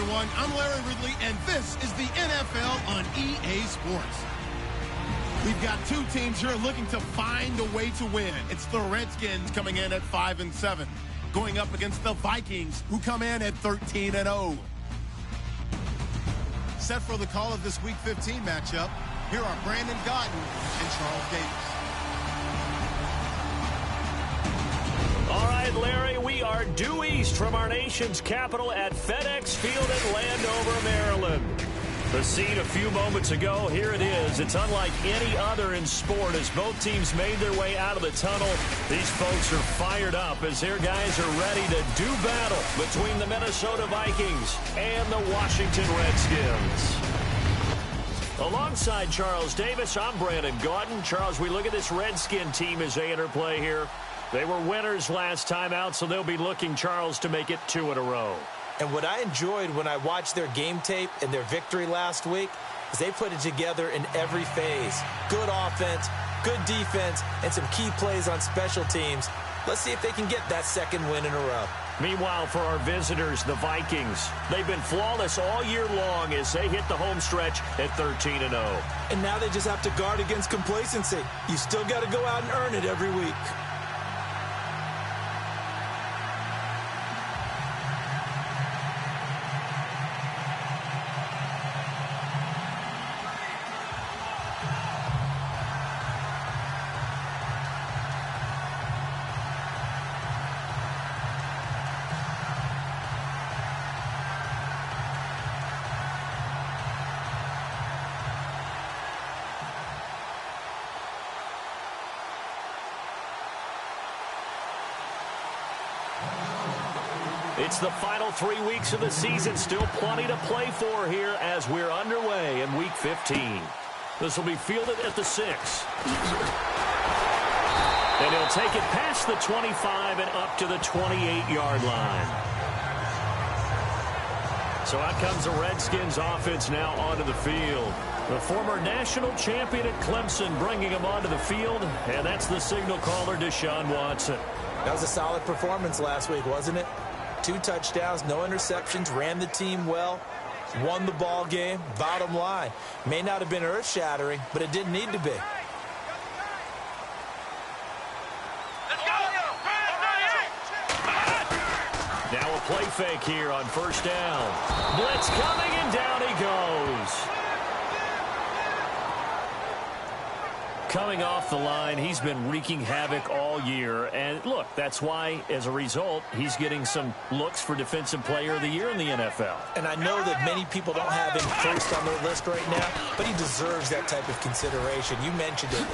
everyone. I'm Larry Ridley, and this is the NFL on EA Sports. We've got two teams here looking to find a way to win. It's the Redskins coming in at 5-7, going up against the Vikings, who come in at 13-0. Set for the call of this Week 15 matchup, here are Brandon Gaudin and Charles Davis. All right, Larry, we are due east from our nation's capital at FedEx Field in Landover, Maryland. The scene a few moments ago, here it is. It's unlike any other in sport as both teams made their way out of the tunnel. These folks are fired up as their guys are ready to do battle between the Minnesota Vikings and the Washington Redskins. Alongside Charles Davis, I'm Brandon Gaudin. Charles, we look at this Redskin team as they interplay here. They were winners last time out, so they'll be looking, Charles, to make it 2 in a row. And what I enjoyed when I watched their game tape and their victory last week is they put it together in every phase. Good offense, good defense, and some key plays on special teams. Let's see if they can get that second win in a row. Meanwhile, for our visitors, the Vikings, they've been flawless all year long as they hit the home stretch at 13-0. And now they just have to guard against complacency. You still got to go out and earn it every week. It's the final 3 weeks of the season. Still plenty to play for here as we're underway in Week 15. This will be fielded at the 6. And he'll take it past the 25 and up to the 28-yard line. So out comes the Redskins offense now onto the field. The former national champion at Clemson bringing him onto the field. And that's the signal caller, Deshaun Watson. That was a solid performance last week, wasn't it? 2 touchdowns, no interceptions, ran the team well, won the ball game. Bottom line, may not have been earth-shattering, but it didn't need to be. Now a play fake here on first down. Blitz coming, and down he goes. Coming off the line, he's been wreaking havoc all year. And look, that's why, as a result, he's getting some looks for Defensive Player of the Year in the NFL. And I know that many people don't have him first on their list right now, but he deserves that type of consideration. You mentioned it.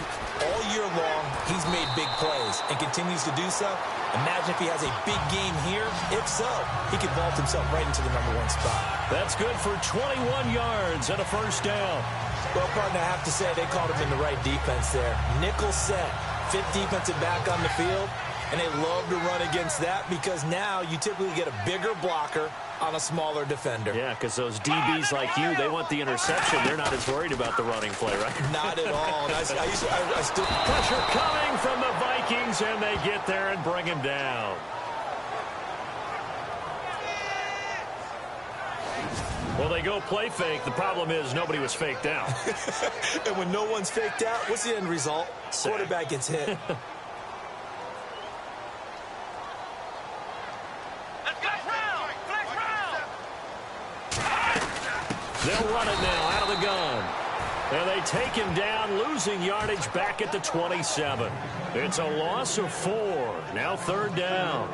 All year long, he's made big plays and continues to do so. Imagine if he has a big game here. If so, he could vault himself right into the #1 spot. That's good for 21 yards and a first down. Well, partner, I have to say they called him in the right defense there. Nickel set, 5th defensive back on the field, and they love to run against that because now you typically get a bigger blocker on a smaller defender. Yeah, because those DBs like you, they want the interception. They're not as worried about the running play, right? Not at all. And I still... Pressure coming from the Vikings, and they get there and bring him down. Well, they go play fake. The problem is nobody was faked out. And when no one's faked out, what's the end result? Sack. Quarterback gets hit. They'll run it now out of the gun. And they take him down, losing yardage back at the 27. It's a loss of 4. Now 3rd down.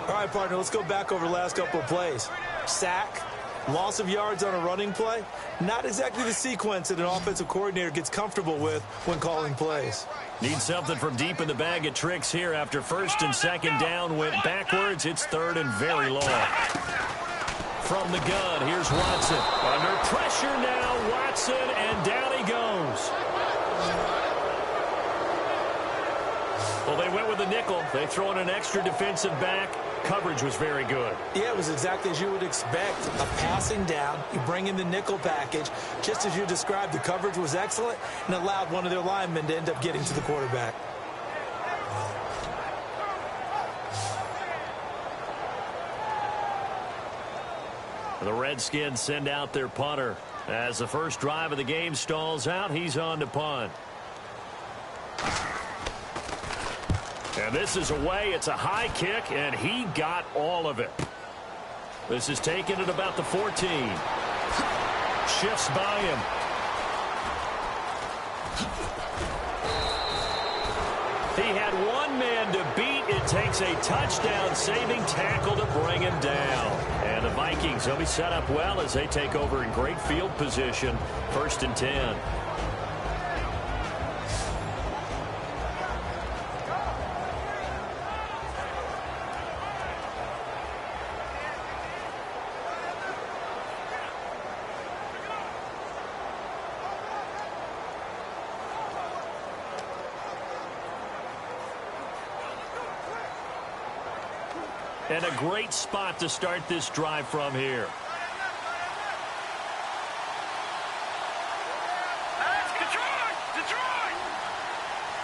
All right, partner, let's go back over the last couple of plays. Sack. Loss of yards on a running play, not exactly the sequence that an offensive coordinator gets comfortable with when calling plays. Need something from deep in the bag of tricks here after 1st and 2nd down went backwards. It's 3rd and very long. From the gun, here's Watson. Under pressure now, Watson, and down he goes. Well, they went with the nickel. They throw in an extra defensive back. Coverage was very good. Yeah, it was exactly as you would expect. A passing down, you bring in the nickel package. Just as you described, the coverage was excellent and allowed one of their linemen to end up getting to the quarterback. The Redskins send out their punter. As the first drive of the game stalls out, he's on to punt. And this is away. It's a high kick, and he got all of it. This is taken at about the 14. Shifts by him. He had one man to beat. It takes a touchdown-saving tackle to bring him down. And the Vikings will be set up well as they take over in great field position. 1st and 10. And a great spot to start this drive from here.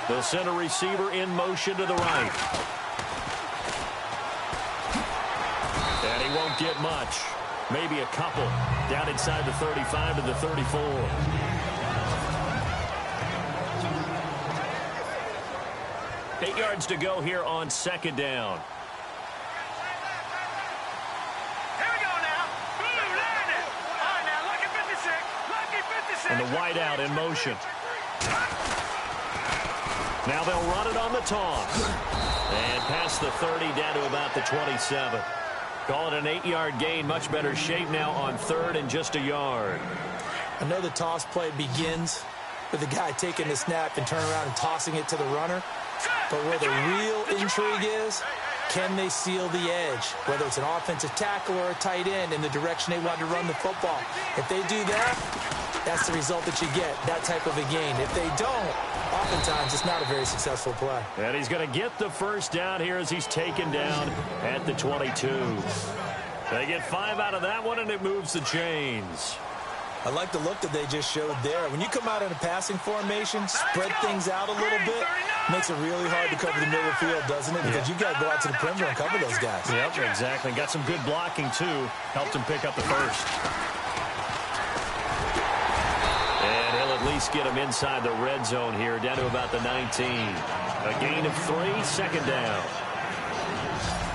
They'll send a receiver in motion to the right. And he won't get much. Maybe a couple. Down inside the 35 to the 34. Eight yards to go here on 2nd down. And the wideout in motion. Now they'll run it on the toss. And past the 30 down to about the 27. Call it an 8-yard gain. Much better shape now on 3rd and just a yard. I know the toss play begins with the guy taking the snap and turning around and tossing it to the runner. But where the real intrigue is, can they seal the edge? Whether it's an offensive tackle or a tight end in the direction they want to run the football. If they do that, that's the result that you get, that type of a gain. If they don't, oftentimes it's not a very successful play. And he's going to get the first down here as he's taken down at the 22. They get 5 out of that one, and it moves the chains. I like the look that they just showed there. When you come out in a passing formation, spread things out a little bit, makes it really hard to cover the middle of the field, doesn't it? Because you've got to go out to the perimeter and cover those guys. Yep, exactly. Got some good blocking, too. Helped him pick up the first. And he'll at least get him inside the red zone here, down to about the 19. A gain of 3, 2nd down.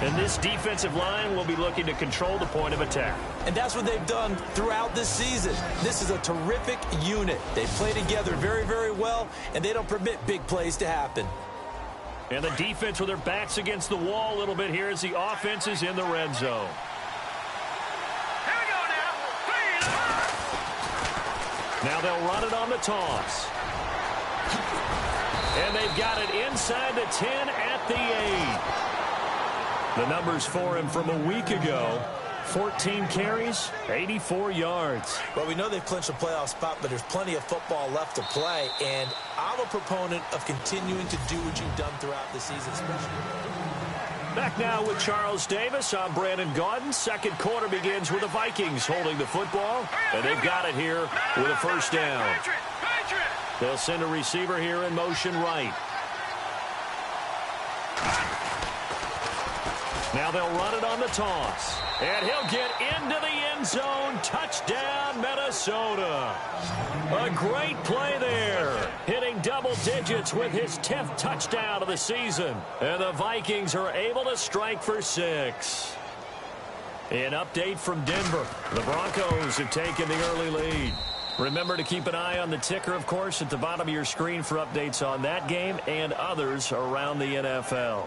And this defensive line will be looking to control the point of attack. And that's what they've done throughout this season. This is a terrific unit. They play together very, very well, and they don't permit big plays to happen. And the defense with their backs against the wall a little bit here as the offense is in the red zone. Here we go now. Now they'll run it on the toss. And they've got it inside the 10 at the 8. The numbers for him from a week ago, 14 carries, 84 yards. Well, we know they've clinched a playoff spot, but there's plenty of football left to play, and I'm a proponent of continuing to do what you've done throughout the season, especially. Back now with Charles Davis. I'm Brandon Gaudin. 2nd quarter begins with the Vikings holding the football, and they've got it here with a first down. They'll send a receiver here in motion right. Now they'll run it on the toss. And he'll get into the end zone. Touchdown, Minnesota. A great play there. Hitting double digits with his 10th touchdown of the season. And the Vikings are able to strike for 6. An update from Denver. The Broncos have taken the early lead. Remember to keep an eye on the ticker, of course, at the bottom of your screen for updates on that game and others around the NFL.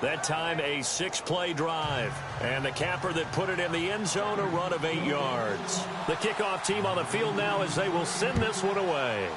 That time, a 6-play drive. And the capper that put it in the end zone, a run of 8 yards. The kickoff team on the field now as they will send this one away.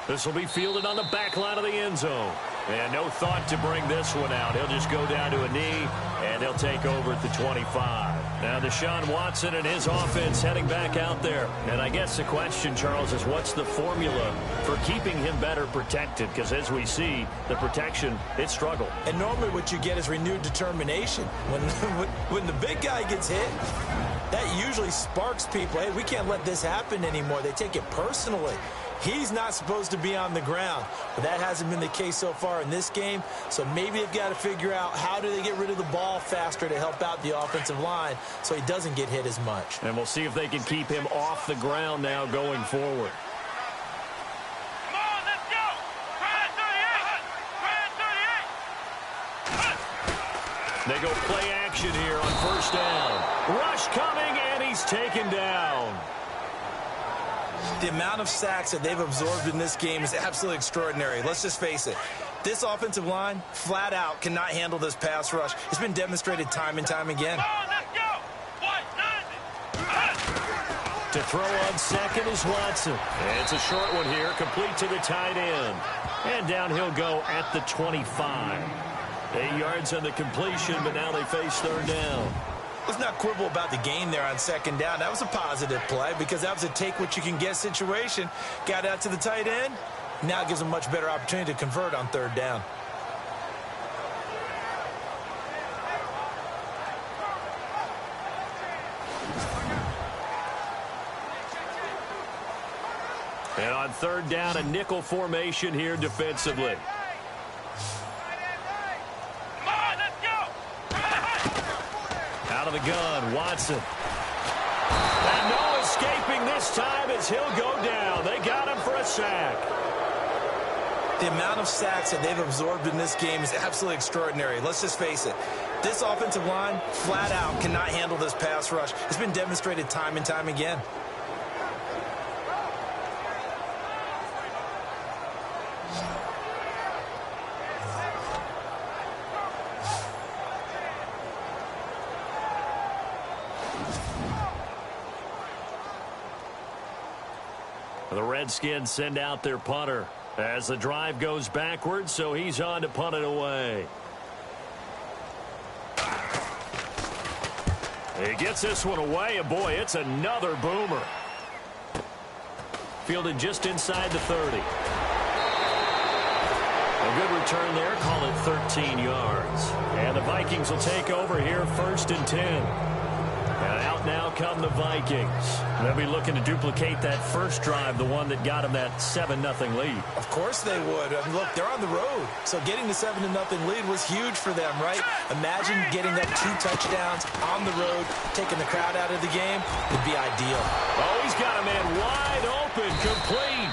This will be fielded on the back line of the end zone. And no thought to bring this one out. He'll just go down to a knee, and he'll take over at the 25. Now Deshaun Watson and his offense heading back out there. And I guess the question, Charles, is what's the formula for keeping him better protected? Because as we see, the protection, it struggled. And normally what you get is renewed determination. When the big guy gets hit, that usually sparks people. Hey, we can't let this happen anymore. They take it personally. He's not supposed to be on the ground, but that hasn't been the case so far in this game. So maybe they've got to figure out how do they get rid of the ball faster to help out the offensive line so he doesn't get hit as much. And we'll see if they can keep him off the ground now going forward. Come on, let's go! Try 38! They go play action here on first down. Rush coming, and he's taken down. The amount of sacks that they've absorbed in this game is absolutely extraordinary. Let's just face it. This offensive line, flat out, cannot handle this pass rush. It's been demonstrated time and time again. Come on, let's go! To throw on second is Watson. And it's a short one here, complete to the tight end. And down he'll go at the 25. 8 yards on the completion, but now they face third down. Let's not quibble about the gain there on second down. That was a positive play because that was a take-what-you-can-get situation. Got out to the tight end. Now it gives them a much better opportunity to convert on third down. And on third down, a nickel formation here defensively. Out of the gun, Watson. And no escaping this time as he'll go down. They got him for a sack. The amount of sacks that they've absorbed in this game is absolutely extraordinary. Let's just face it. This offensive line, flat out, cannot handle this pass rush. It's been demonstrated time and time again. The Redskins send out their punter as the drive goes backwards, so he's on to punt it away. He gets this one away, and boy, it's another boomer. Fielded just inside the 30. A good return there, call it 13 yards. And the Vikings will take over here, 1st and 10. And out now come the Vikings. They'll be looking to duplicate that first drive, the one that got them that 7-0 lead. Of course they would. Look, they're on the road. So getting the 7-0 lead was huge for them, right? Imagine getting up 2 touchdowns on the road, taking the crowd out of the game would be ideal. Oh, he's got a man wide open, complete.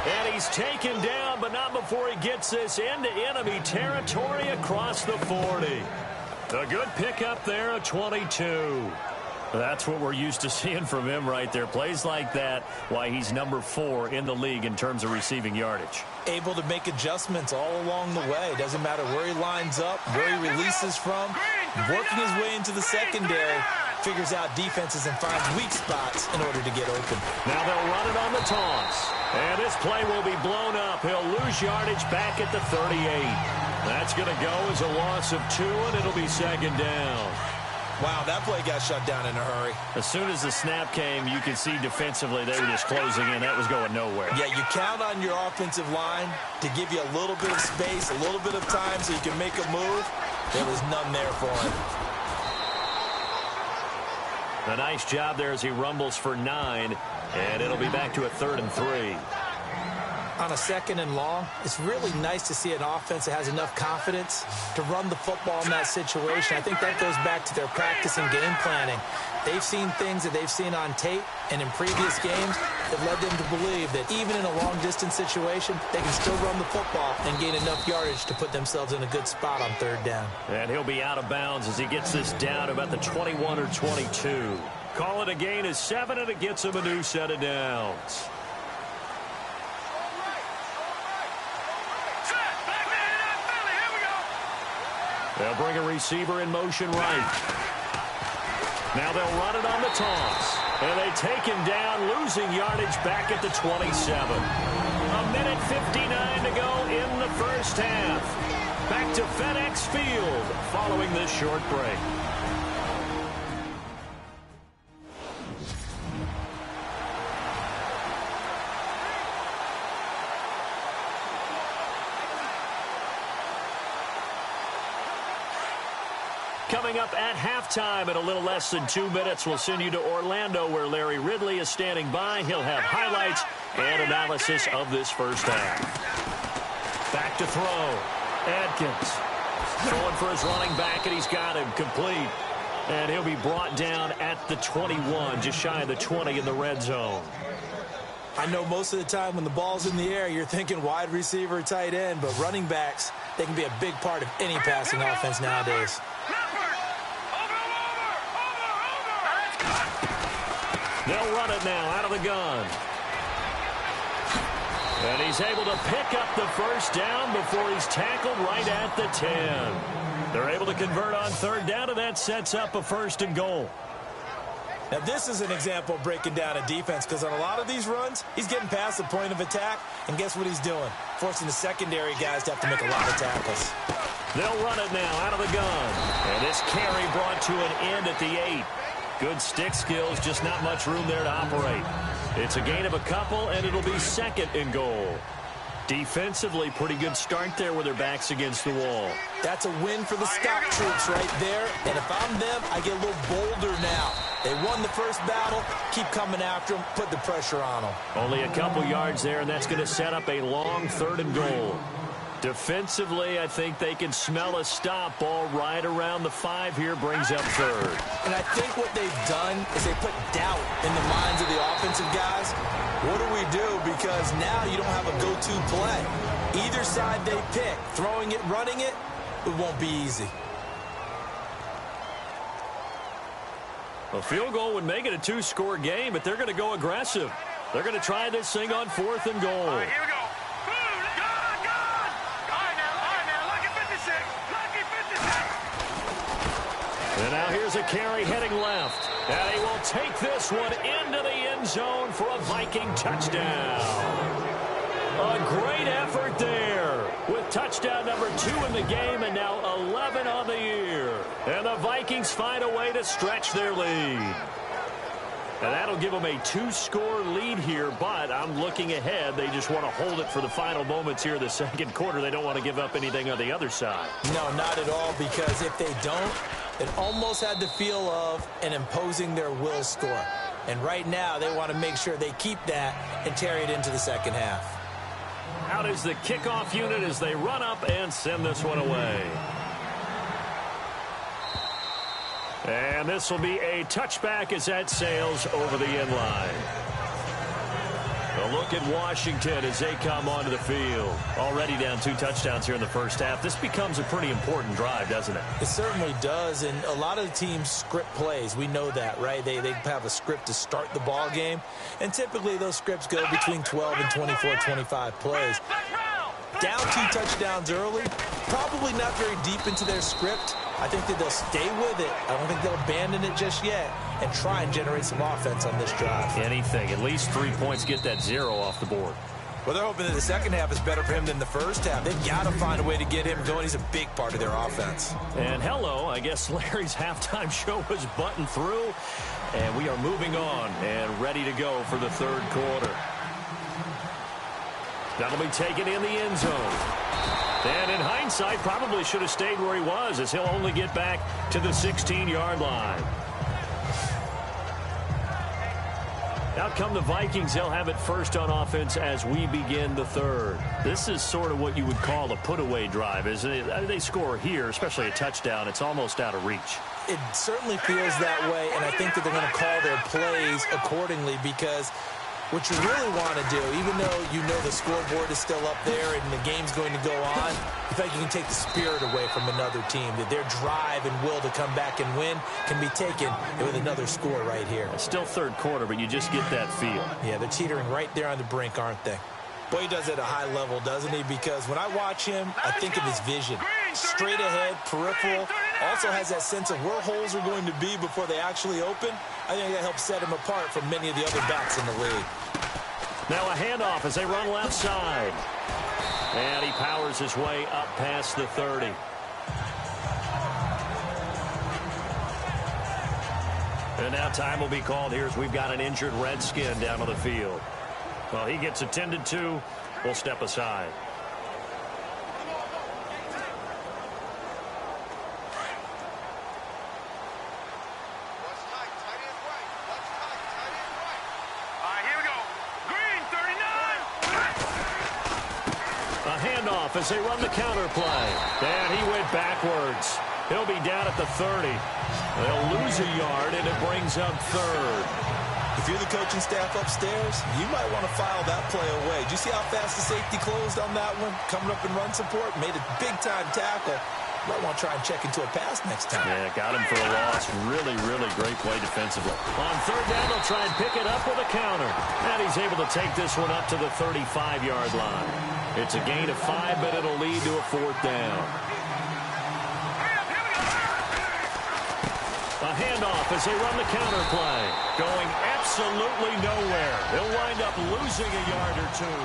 And he's taken down, but not before he gets this into enemy territory across the 40. A good pickup there, a 22. That's what we're used to seeing from him right there. Plays like that, why he's number 4 in the league in terms of receiving yardage. Able to make adjustments all along the way. Doesn't matter where he lines up, where he releases from. Working his way into the secondary. Figures out defenses and finds weak spots in order to get open. Now they'll run it on the toss. And this play will be blown up. He'll lose yardage back at the 38. That's going to go as a loss of 2, and it'll be 2nd down. Wow, that play got shut down in a hurry. As soon as the snap came, you could see defensively they were just closing in. That was going nowhere. Yeah, you count on your offensive line to give you a little bit of space, a little bit of time so you can make a move. There was none there for him. A nice job there as he rumbles for 9, and it'll be back to a 3rd and 3. On a 2nd and long, it's really nice to see an offense that has enough confidence to run the football in that situation. I think that goes back to their practice and game planning. They've seen things that they've seen on tape and in previous games that led them to believe that even in a long-distance situation, they can still run the football and gain enough yardage to put themselves in a good spot on 3rd down. And he'll be out of bounds as he gets this down to about the 21 or 22. Call it a gain of 7, and it gets him a new set of downs. They'll bring a receiver in motion right. Now they'll run it on the toss. And they take him down, losing yardage back at the 27. A minute 59 to go in the first half. Back to FedEx Field following this short break. coming up at halftime in a little less than 2 minutes. We'll send you to Orlando, where Larry Ridley is standing by. He'll have highlights and analysis of this first half. Back to throw. Adkins throwing for his running back, and he's got him complete. And he'll be brought down at the 21, just shy of the 20 in the red zone. I know most of the time when the ball's in the air, you're thinking wide receiver, tight end, but running backs, they can be a big part of any passing offense nowadays. They'll run it now out of the gun. And he's able to pick up the first down before he's tackled right at the 10. They're able to convert on third down, and that sets up a first and goal. Now, this is an example of breaking down a defense, because on a lot of these runs, he's getting past the point of attack, and guess what he's doing? Forcing the secondary guys to have to make a lot of tackles. They'll run it now out of the gun. And this carry brought to an end at the 8. Good stick skills, just not much room there to operate. It's a gain of a couple, and it'll be second and goal. Defensively, pretty good start there with their backs against the wall. That's a win for the scout troops right there. And if I'm them, I get a little bolder now. They won the first battle. Keep coming after them. Put the pressure on them. Only a couple yards there, and that's going to set up a long third and goal. Defensively, I think they can smell a stop. Ball right around the 5 here, brings up third. And I think what they've done is they put doubt in the minds of the offensive guys. What do we do? Because now you don't have a go-to play. Either side they pick, throwing it, running it, it won't be easy. A field goal would make it a 2-score game, but they're going to go aggressive. They're going to try this thing on 4th and goal. All right, here we go. And now here's a carry heading left. And he will take this one into the end zone for a Viking touchdown. A great effort there with touchdown number 2 in the game and now 11 on the year. And the Vikings find a way to stretch their lead. And that'll give them a 2-score lead here, but I'm looking ahead. They just want to hold it for the final moments here in the second quarter. They don't want to give up anything on the other side. No, not at all, because if they don't, it almost had the feel of an imposing their will score. And right now, they want to make sure they keep that and carry it into the second half. Out is the kickoff unit as they run up and send this one away. And this will be a touchback as that sails over the end line. A look at Washington as they come onto the field. Already down 2 touchdowns here in the first half. This becomes a pretty important drive, doesn't it? It certainly does, and a lot of the teams script plays. We know that, right? They have a script to start the ball game, and typically those scripts go between 12 and 24, 25 plays. Down 2 touchdowns early, probably not very deep into their script. I think that they'll stay with it. I don't think they'll abandon it just yet and try and generate some offense on this drive. Anything. At least 3 points, get that 0 off the board. Well, they're hoping that the second half is better for him than the first half. They've got to find a way to get him going. He's a big part of their offense. And hello, I guess Larry's halftime show was buttoned through. And we are moving on and ready to go for the third quarter. That'll be taken in the end zone. And in hindsight, probably should have stayed where he was, as he'll only get back to the 16-yard line. Out come the Vikings. They'll have it first on offense as we begin the third. This is sort of what you would call a put-away drive. As they score here, especially a touchdown, it's almost out of reach. It certainly feels that way, and I think that they're going to call their plays accordingly, because what you really want to do, even though you know the scoreboard is still up there and the game's going to go on, you feel like you can take the spirit away from another team, that their drive and will to come back and win can be taken with another score right here. It's still third quarter, but you just get that feel. Yeah, they're teetering right there on the brink, aren't they? Boy, he does it at a high level, doesn't he? Because when I watch him, I think of his vision. Straight ahead, peripheral. Also has that sense of where holes are going to be before they actually open. I think that helps set him apart from many of the other backs in the league. Now a handoff as they run left side. And he powers his way up past the 30. And now time will be called here as we've got an injured Redskin down on the field. Well, he gets attended to. We'll step aside. handoff as they run the counter play. And he went backwards. He'll be down at the 30. They'll lose a yard, and it brings up third. If you're the coaching staff upstairs, you might want to file that play away. Do you see how fast the safety closed on that one? Coming up in run support, made a big-time tackle. Might want to try and check into a pass next time. Yeah, got him for a loss. Really, really great play defensively. On third down, they'll try and pick it up with a counter. And he's able to take this one up to the 35-yard line. It's a gain of 5, but it'll lead to a fourth down. A handoff as they run the counter play. Going absolutely nowhere. He'll wind up losing a yard or two.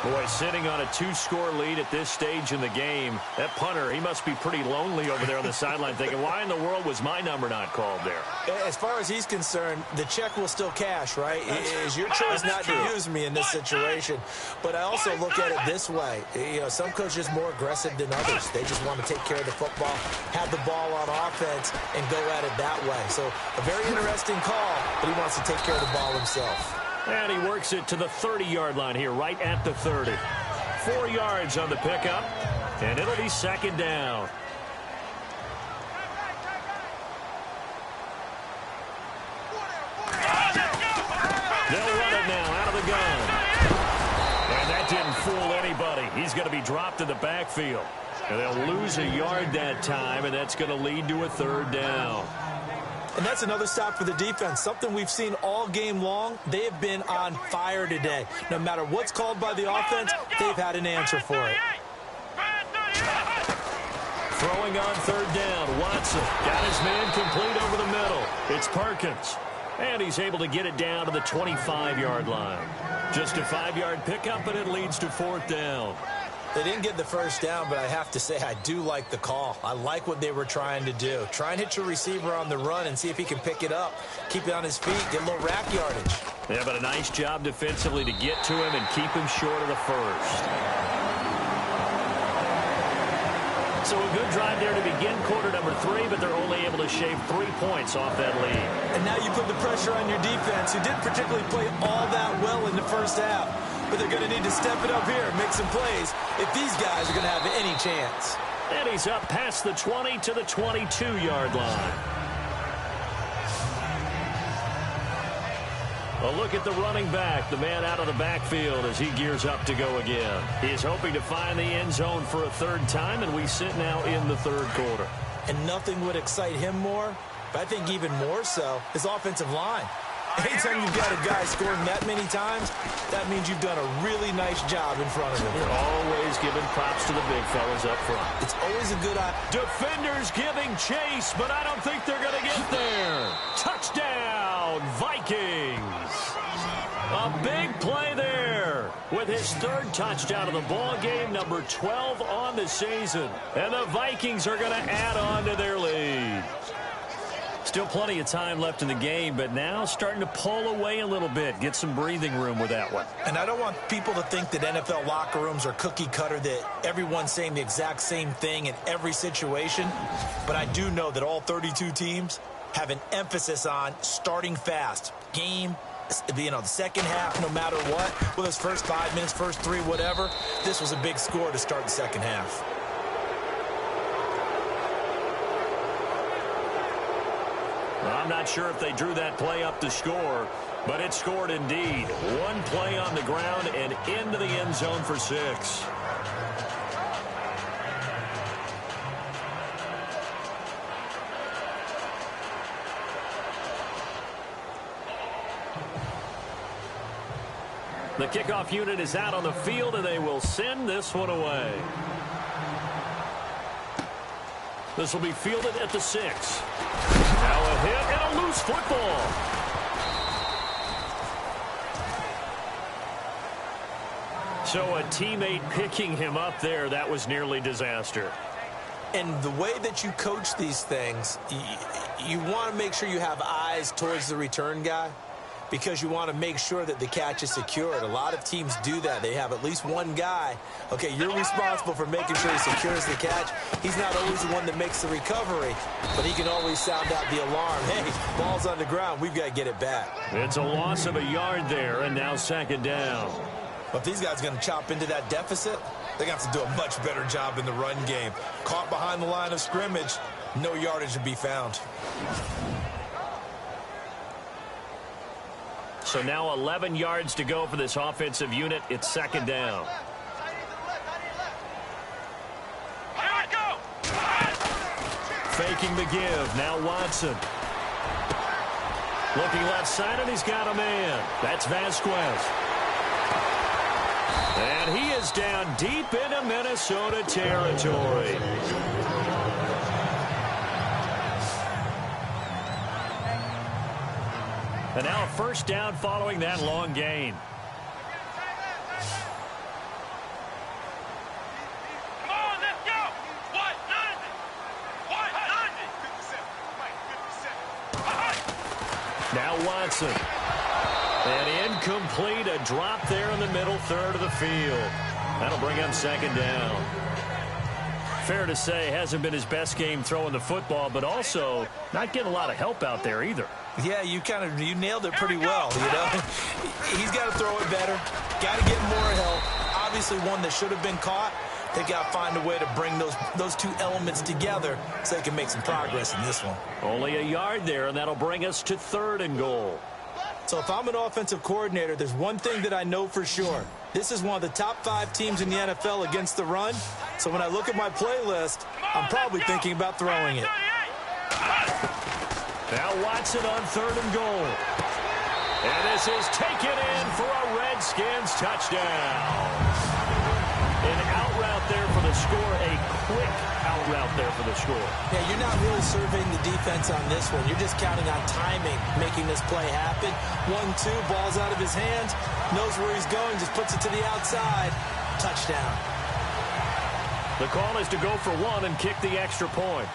Boy, sitting on a 2-score lead at this stage in the game, that punter, he must be pretty lonely over there on the sideline thinking, why in the world was my number not called there? As far as he's concerned, the check will still cash, right? It is your choice not to use me in this situation. But I also look at it this way. You know, some coaches are more aggressive than others. They just want to take care of the football, have the ball on offense, and go at it that way. So a very interesting call, but he wants to take care of the ball himself. And he works it to the 30-yard line here, right at the 30. 4 yards on the pickup, and it'll be second down. They'll run it now out of the gun. And that didn't fool anybody. He's going to be dropped in the backfield. And they'll lose a yard that time, and that's going to lead to a third down. And that's another stop for the defense, something we've seen all game long. They have been on fire today. No matter what's called by the offense, they've had an answer for it. Throwing on third down, Watson got his man complete over the middle. It's Perkins, and he's able to get it down to the 25-yard line. Just a 5-yard pickup, and it leads to fourth down. They didn't get the first down, but I have to say I do like the call. I like what they were trying to do. Try and hit your receiver on the run and see if he can pick it up. Keep it on his feet, get a little rack yardage. Yeah, but a nice job defensively to get to him and keep him short of the first. So a good drive there to begin quarter number 3, but they're only able to shave 3 points off that lead. And now you put the pressure on your defense, who didn't particularly play all that well in the first half. But they're going to need to step it up here and make some plays if these guys are going to have any chance. And he's up past the 20 to the 22-yard line. A look at the running back, the man out of the backfield as he gears up to go again. He is hoping to find the end zone for a third time, and we sit now in the third quarter. And nothing would excite him more, but I think even more so, his offensive line. Anytime you've got a guy scoring that many times, that means you've done a really nice job in front of him. You're always giving props to the big fellas up front. It's always a good idea. Defenders giving chase, but I don't think they're going to get there. Touchdown, Vikings. A big play there with his third touchdown of the ball game, number 12 on the season. And the Vikings are going to add on to their lead. Still plenty of time left in the game, but now starting to pull away a little bit. Get some breathing room with that one. And I don't want people to think that NFL locker rooms are cookie cutter, that everyone's saying the exact same thing in every situation. But I do know that all 32 teams have an emphasis on starting fast. Game, the second half, no matter what. Whether it's first 5 minutes, first 3, whatever. This was a big score to start the second half. I'm not sure if they drew that play up to score, but it scored indeed. One play on the ground and into the end zone for 6. The kickoff unit is out on the field, and they will send this one away. This will be fielded at the 6. Now a hit and a loose football. So a teammate picking him up there, that was nearly disaster. And the way that you coach these things, you want to make sure you have eyes towards the return guy, because you want to make sure that the catch is secured. A lot of teams do that. They have at least one guy. Okay, you're responsible for making sure he secures the catch. He's not always the one that makes the recovery, but he can always sound out the alarm. Hey, ball's on the ground. We've got to get it back. It's a loss of a yard there, and now second down. But if these guys are going to chop into that deficit, They're going to have to do a much better job in the run game. Caught behind the line of scrimmage, no yardage to be found. So now 11 yards to go for this offensive unit. It's second down. Faking the give. Now Watson. Looking left side, and he's got a man. That's Vasquez. And he is down deep into Minnesota territory. And now a first down following that long gain. Come on, let's go. What? 90. Now Watson. And incomplete, a drop there in the middle third of the field. That'll bring him second down. Fair to say, hasn't been his best game throwing the football, but also not getting a lot of help out there either. Yeah, you nailed it pretty well, you know. He's got to throw it better. Got to get more help. Obviously one that should have been caught. They got to find a way to bring those two elements together so they can make some progress in this one. Only a yard there, and that'll bring us to 3rd and goal. So if I'm an offensive coordinator, there's one thing that I know for sure. This is one of the top 5 teams in the NFL against the run. So when I look at my playlist, I'm probably thinking about throwing it. Now Watson on 3rd and goal. And this is taken in for a Redskins touchdown. An out route there for the score, a quick out route there for the score. Yeah, you're not really surveying the defense on this one. You're just counting on timing, making this play happen. 1-2, ball's out of his hands, knows where he's going, just puts it to the outside. Touchdown. The call is to go for 1 and kick the extra point.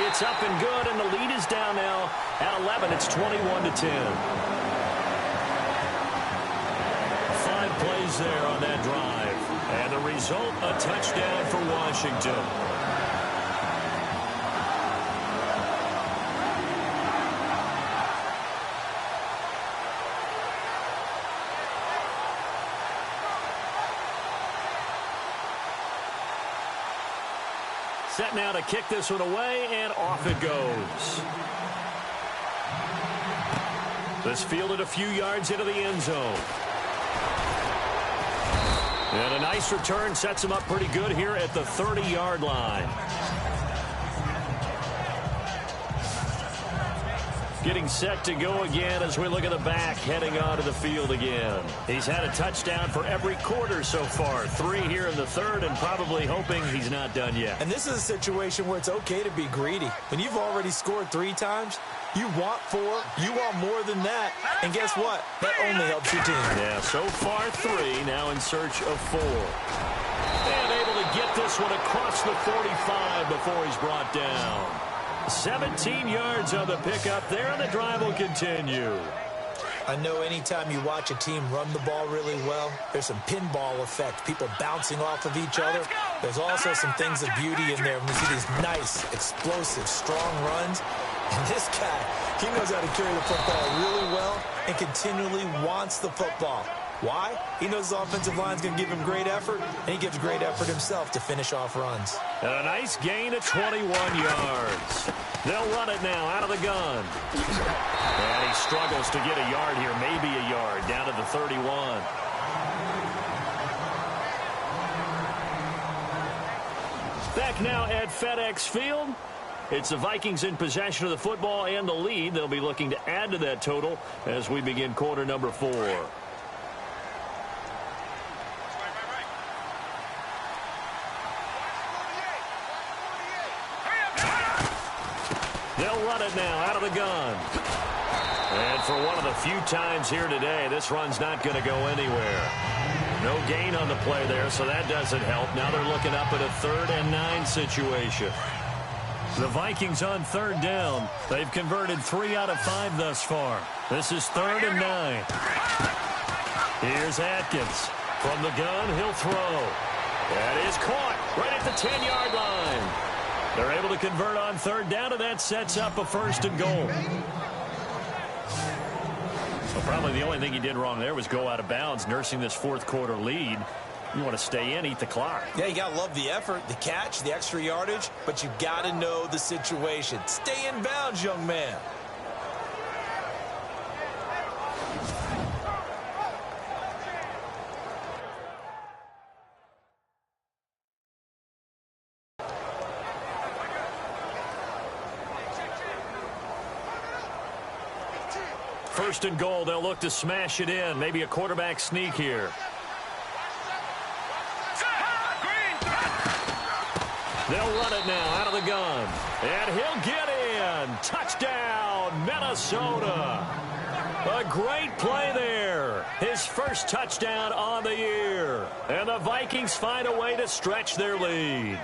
It's up and good, and the lead is down now at 11. It's 21-10. 5 plays there on that drive. And the result, a touchdown for Washington. Set now to kick this one away, and off it goes. This fielded a few yards into the end zone. And a nice return sets him up pretty good here at the 30-yard line. Getting set to go again as we look at the back heading onto the field again. He's had a touchdown for every quarter so far. 3 here in the 3rd, and probably hoping he's not done yet. And this is a situation where it's okay to be greedy. When you've already scored 3 times, you want 4, you want more than that. And guess what? That only helps your team. Yeah, so far 3, now in search of 4. And able to get this one across the 45 before he's brought down. 17 yards on the pickup there, and the drive will continue. I know anytime you watch a team run the ball really well, there's some pinball effect, people bouncing off of each other. There's also some things of beauty in there when you see these nice, explosive, strong runs. And this guy, he knows how to carry the football really well and continually wants the football. Why? He knows his offensive line's going to give him great effort, and he gives great effort himself to finish off runs. And a nice gain of 21 yards. They'll run it now out of the gun. And he struggles to get a yard here, maybe a yard, down to the 31. Back now at FedEx Field. It's the Vikings in possession of the football and the lead. They'll be looking to add to that total as we begin quarter number 4. They'll run it now out of the gun. And for one of the few times here today, this run's not going to go anywhere. No gain on the play there, so that doesn't help. Now they're looking up at a 3rd and 9 situation. The Vikings on 3rd down. They've converted 3 out of 5 thus far. This is 3rd and 9. Here's Atkins. From the gun, he'll throw. That is caught right at the 10-yard line. They're able to convert on 3rd down, and that sets up a 1st and goal. Well, probably the only thing he did wrong there was go out of bounds, nursing this fourth quarter lead. You want to stay in, eat the clock. Yeah, you got to love the effort, the catch, the extra yardage, but you got to know the situation. Stay in bounds, young man. First and goal, they'll look to smash it in. Maybe a quarterback sneak here. They'll run it now out of the gun. And he'll get in. Touchdown, Minnesota. A great play there. His first touchdown on the year. And the Vikings find a way to stretch their lead.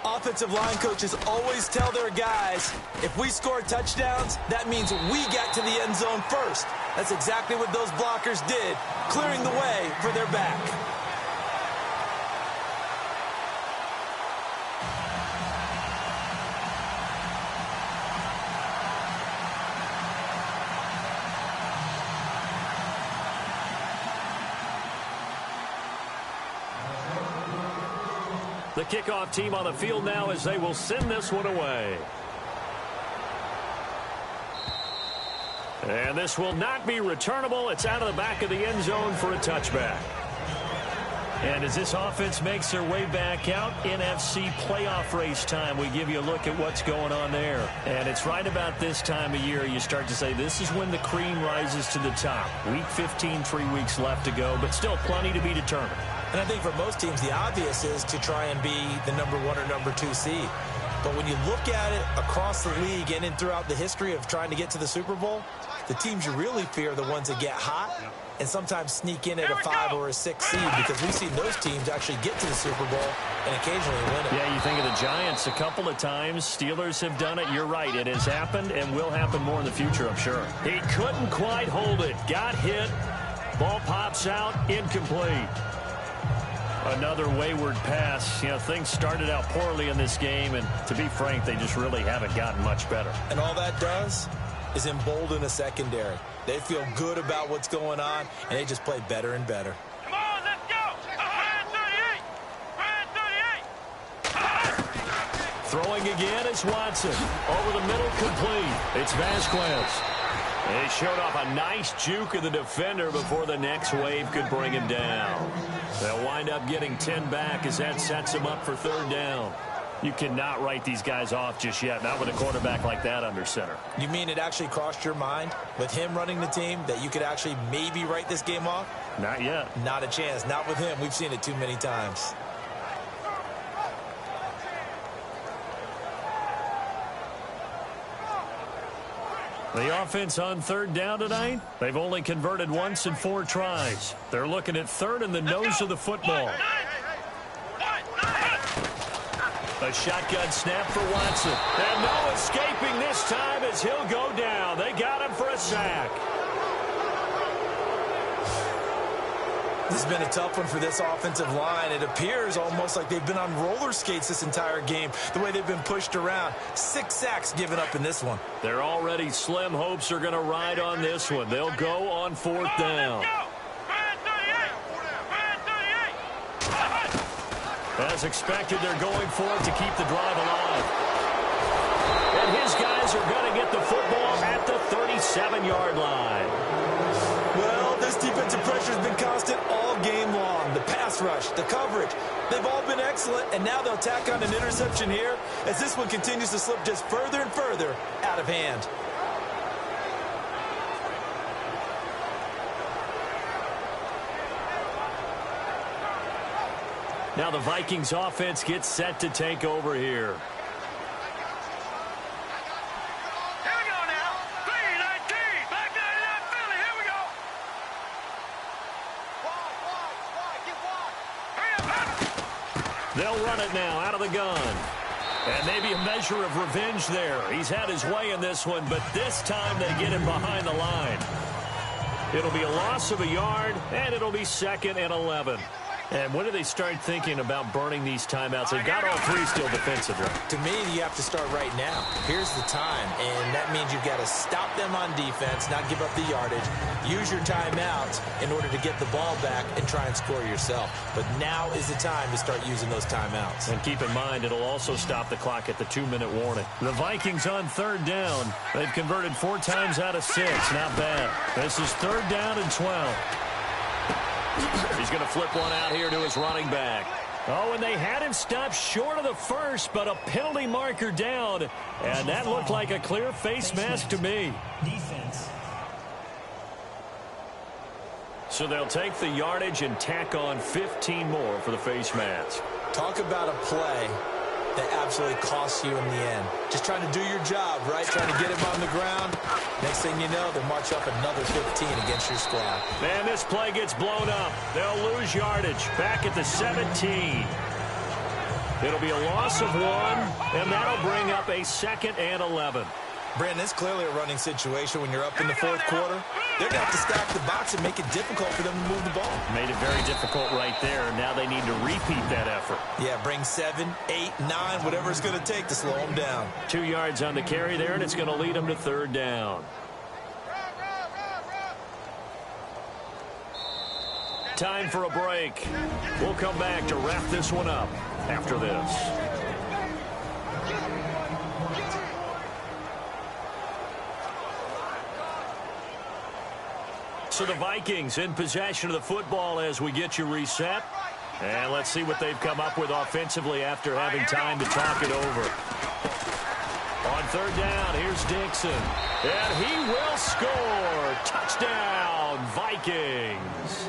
Offensive line coaches always tell their guys, if we score touchdowns, that means we get to the end zone first. That's exactly what those blockers did, clearing the way for their back. The kickoff team on the field now as they will send this one away. And this will not be returnable. It's out of the back of the end zone for a touchback. And as this offense makes their way back out, NFC playoff race time, we give you a look at what's going on there. And it's right about this time of year you start to say this is when the cream rises to the top. Week 15, 3 weeks left to go, but still plenty to be determined. And I think for most teams, the obvious is to try and be the number 1 or number 2 seed. But when you look at it across the league and throughout the history of trying to get to the Super Bowl, the teams you really fear are the ones that get hot and sometimes sneak in at a 5 or a 6 seed, because we've seen those teams actually get to the Super Bowl and occasionally win it. Yeah, you think of the Giants a couple of times. Steelers have done it. You're right. It has happened and will happen more in the future, I'm sure. He couldn't quite hold it. Got hit. Ball pops out. Incomplete. Another wayward pass. You know, things started out poorly in this game, and to be frank, they just really haven't gotten much better. And all that does is embolden the secondary. They feel good about what's going on, and they just play better and better. Come on, let's go! Brand 38! Throwing again is Watson. Over the middle, complete. It's Vasquez. He showed off a nice juke of the defender before the next wave could bring him down. They'll wind up getting 10 back as that sets them up for third down. You cannot write these guys off just yet, not with a quarterback like that under center. You mean it actually crossed your mind with him running the team that you could actually maybe write this game off? Not yet. Not a chance. Not with him. We've seen it too many times. The offense on third down tonight, they've only converted once in 4 tries. They're looking at third in the nose of the football. A shotgun snap for Watson. And no escaping this time as he'll go down. They got him for a sack. This has been a tough one for this offensive line. It appears almost like they've been on roller skates this entire game, the way they've been pushed around. 6 sacks given up in this one. Their already slim hopes are going to ride on this one. They'll go on 4th down. As expected, they're going for it to keep the drive alive. And his guys are going to get the football at the 37-yard line. Well, this defensive pressure has been constant all game long. The pass rush, the coverage, they've all been excellent, and now they'll tack on an interception here as this one continues to slip just further and further out of hand. Now the Vikings offense gets set to take over here. They'll run it now out of the gun. And maybe a measure of revenge there. He's had his way in this one, but this time they get him behind the line. It'll be a loss of a yard, and it'll be 2nd and 11. And when do they start thinking about burning these timeouts? They've got all three still defensively. To me, you have to start right now. Here's the time, and that means you've got to stop them on defense, not give up the yardage, use your timeouts in order to get the ball back and try and score yourself. But now is the time to start using those timeouts. And keep in mind, it'll also stop the clock at the 2-minute warning. The Vikings on third down. They've converted 4 times out of 6. Not bad. This is third down and 12. He's going to flip one out here to his running back. Oh, and they had him stopped short of the first, but a penalty marker down. And that looked like a clear face mask to me. Defense. So they'll take the yardage and tack on 15 more for the face mask. Talk about a play that absolutely costs you in the end. Just trying to do your job, right? Trying to get him on the ground. Next thing you know, they'll march up another 15 against your squad. Man, this play gets blown up. They'll lose yardage. Back at the 17. It'll be a loss of 1, and that'll bring up a 2nd and 11. Brandon, it's clearly a running situation when you're up in the fourth quarter. They're going to have to stack the box and make it difficult for them to move the ball. Made it very difficult right there. Now they need to repeat that effort. Yeah, bring 7, 8, 9, whatever it's going to take to slow them down. 2 yards on the carry there, and it's going to lead them to third down. Time for a break. We'll come back to wrap this one up after this. So the Vikings in possession of the football as we get you reset. And let's see what they've come up with offensively after having time to talk it over. On third down, here's Dixon. And he will score. Touchdown, Vikings.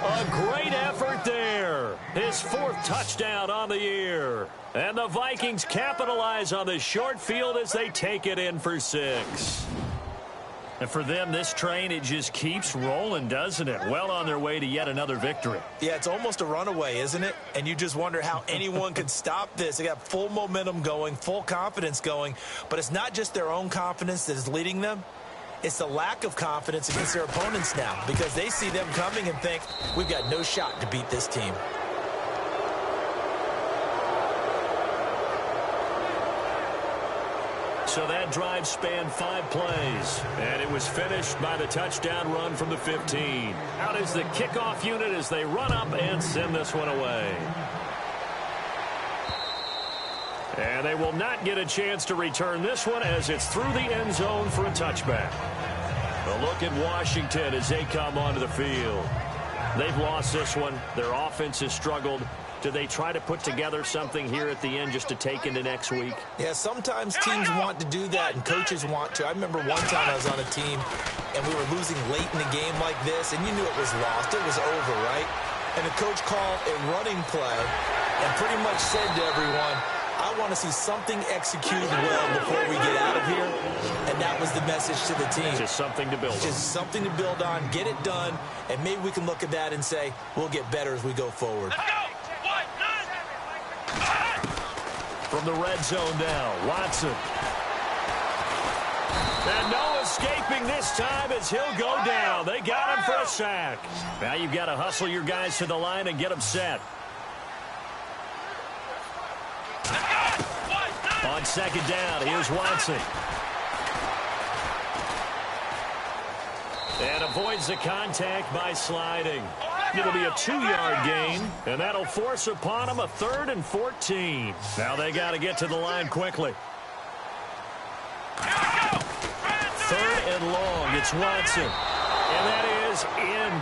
A great effort there. His 4th touchdown on the year. And the Vikings capitalize on the short field as they take it in for 6. And for them, this train, it just keeps rolling, doesn't it? Well on their way to yet another victory. Yeah, it's almost a runaway, isn't it? And you just wonder how anyone could stop this. They got full momentum going, full confidence going. But it's not just their own confidence that is leading them. It's the lack of confidence against their opponents now because they see them coming and think, we've got no shot to beat this team. So that drive spanned 5 plays, and it was finished by the touchdown run from the 15. Out is the kickoff unit as they run up and send this one away. And they will not get a chance to return this one as it's through the end zone for a touchback. A look at Washington as they come onto the field. They've lost this one. Their offense has struggled. Do they try to put together something here at the end just to take into next week? Yeah, sometimes teams want to do that and coaches want to. I remember one time I was on a team and we were losing late in the game like this, and you knew it was lost. It was over, right? And the coach called a running play and pretty much said to everyone, I want to see something executed well before we get out of here. And that was the message to the team. Just something to build on. Just something to build on, get it done, and maybe we can look at that and say, we'll get better as we go forward. Let's go. From the red zone now, Watson. And no escaping this time as he'll go down. They got him for a sack. Now you've got to hustle your guys to the line and get them set. On second down, here's Watson. And avoids the contact by sliding. It'll be a 2-yard gain, and that'll force upon them a 3rd and 14. Now they got to get to the line quickly. 3rd and long, it's Watson. And that is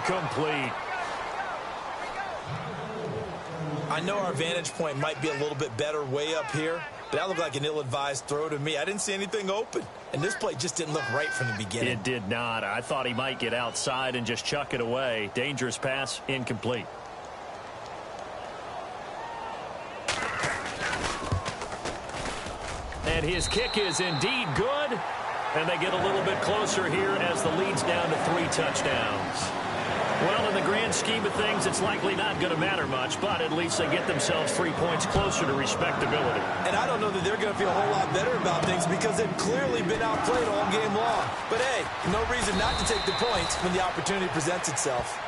incomplete. I know our vantage point might be a little bit better way up here, but that looked like an ill-advised throw to me. I didn't see anything open, and this play just didn't look right from the beginning. It did not. I thought he might get outside and just chuck it away. Dangerous pass, incomplete. And his kick is indeed good, and they get a little bit closer here as the lead's down to 3 touchdowns. Well, in the grand scheme of things, it's likely not going to matter much, but at least they get themselves 3 points closer to respectability. And I don't know that they're going to feel a whole lot better about things because they've clearly been outplayed all game long. But, hey, no reason not to take the points when the opportunity presents itself.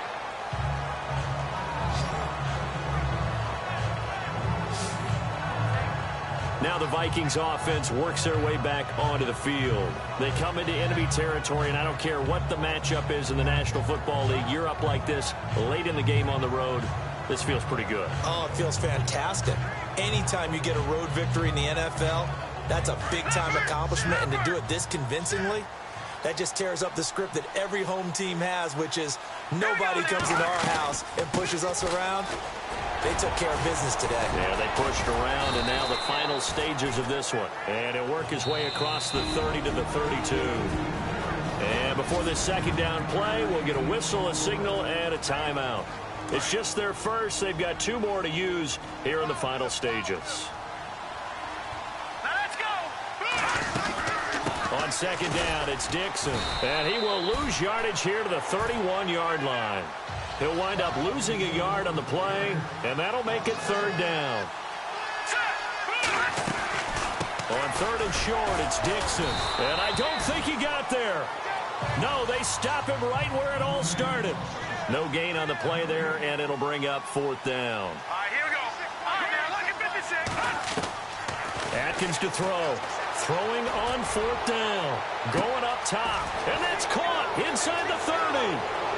Now the Vikings offense works their way back onto the field. They come into enemy territory, and I don't care what the matchup is in the National Football League. You're up like this late in the game on the road. This feels pretty good. Oh, it feels fantastic. Anytime you get a road victory in the NFL, that's a big-time accomplishment, and to do it this convincingly, that just tears up the script that every home team has, which is nobody comes into our house and pushes us around. They took care of business today. Yeah, they pushed around, and now the final stages of this one. And he'll work his way across the 30 to the 32. And before this second down play, we'll get a whistle, a signal, and a timeout. It's just their first. They've got 2 more to use here in the final stages. Let's go. On second down, it's Dixon. And he will lose yardage here to the 31-yard line. He'll wind up losing a yard on the play, and that'll make it 3rd down. On 3rd and short, it's Dixon. And I don't think he got there. No, they stop him right where it all started. No gain on the play there, and it'll bring up 4th down. All right, here we go. All right, now look at 56. Atkins to throw. Throwing on 4th down. Going up top. And that's caught inside the 30.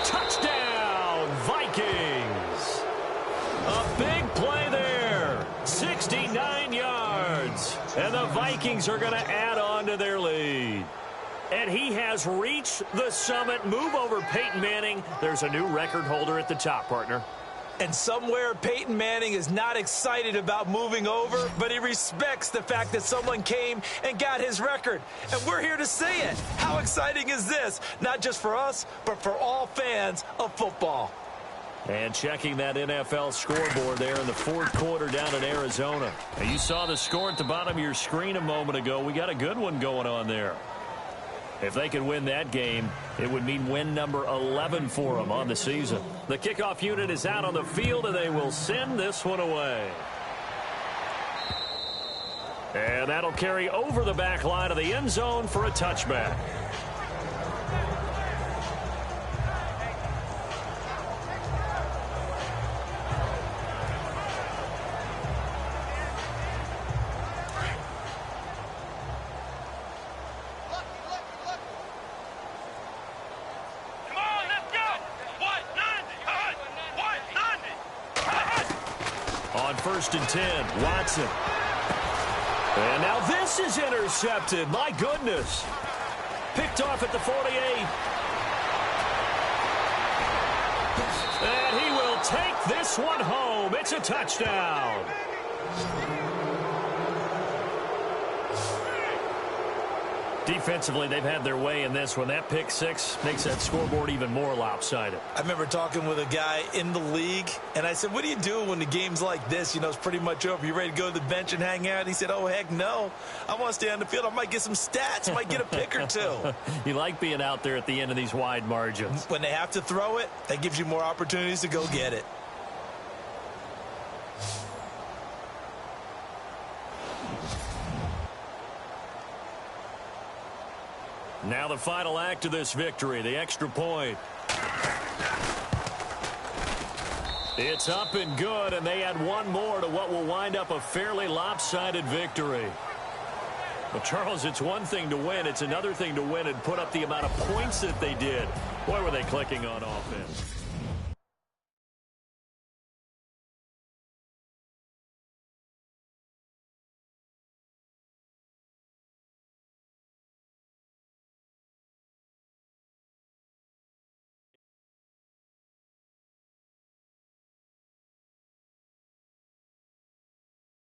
Touchdown, Vikings. A big play there. 69 yards. And the Vikings are going to add on to their lead. And he has reached the summit. Move over Peyton Manning. There's a new record holder at the top, partner. And somewhere Peyton Manning is not excited about moving over, but he respects the fact that someone came and got his record. And we're here to see it. How exciting is this? Not just for us, but for all fans of football. And checking that NFL scoreboard there in the 4th quarter down in Arizona. And you saw the score at the bottom of your screen a moment ago. We got a good one going on there. If they could win that game, it would mean win number 11 for them on the season. The kickoff unit is out on the field, and they will send this one away. And that'll carry over the back line of the end zone for a touchback. On 1st and 10, Watson. And now this is intercepted. My goodness. Picked off at the 48. And he will take this one home. It's a touchdown. Defensively, they've had their way in this one. That pick 6 makes that scoreboard even more lopsided. I remember talking with a guy in the league, and I said, what do you do when the game's like this? You know, it's pretty much over. You ready to go to the bench and hang out? He said, oh, heck no. I want to stay on the field. I might get some stats. I might get a pick or 2. You like being out there at the end of these wide margins. When they have to throw it, that gives you more opportunities to go get it. Now the final act of this victory, the extra point. It's up and good, and they add one more to what will wind up a fairly lopsided victory. Well, Charles, it's one thing to win. It's another thing to win and put up the amount of points that they did. Boy, were they clicking on offense.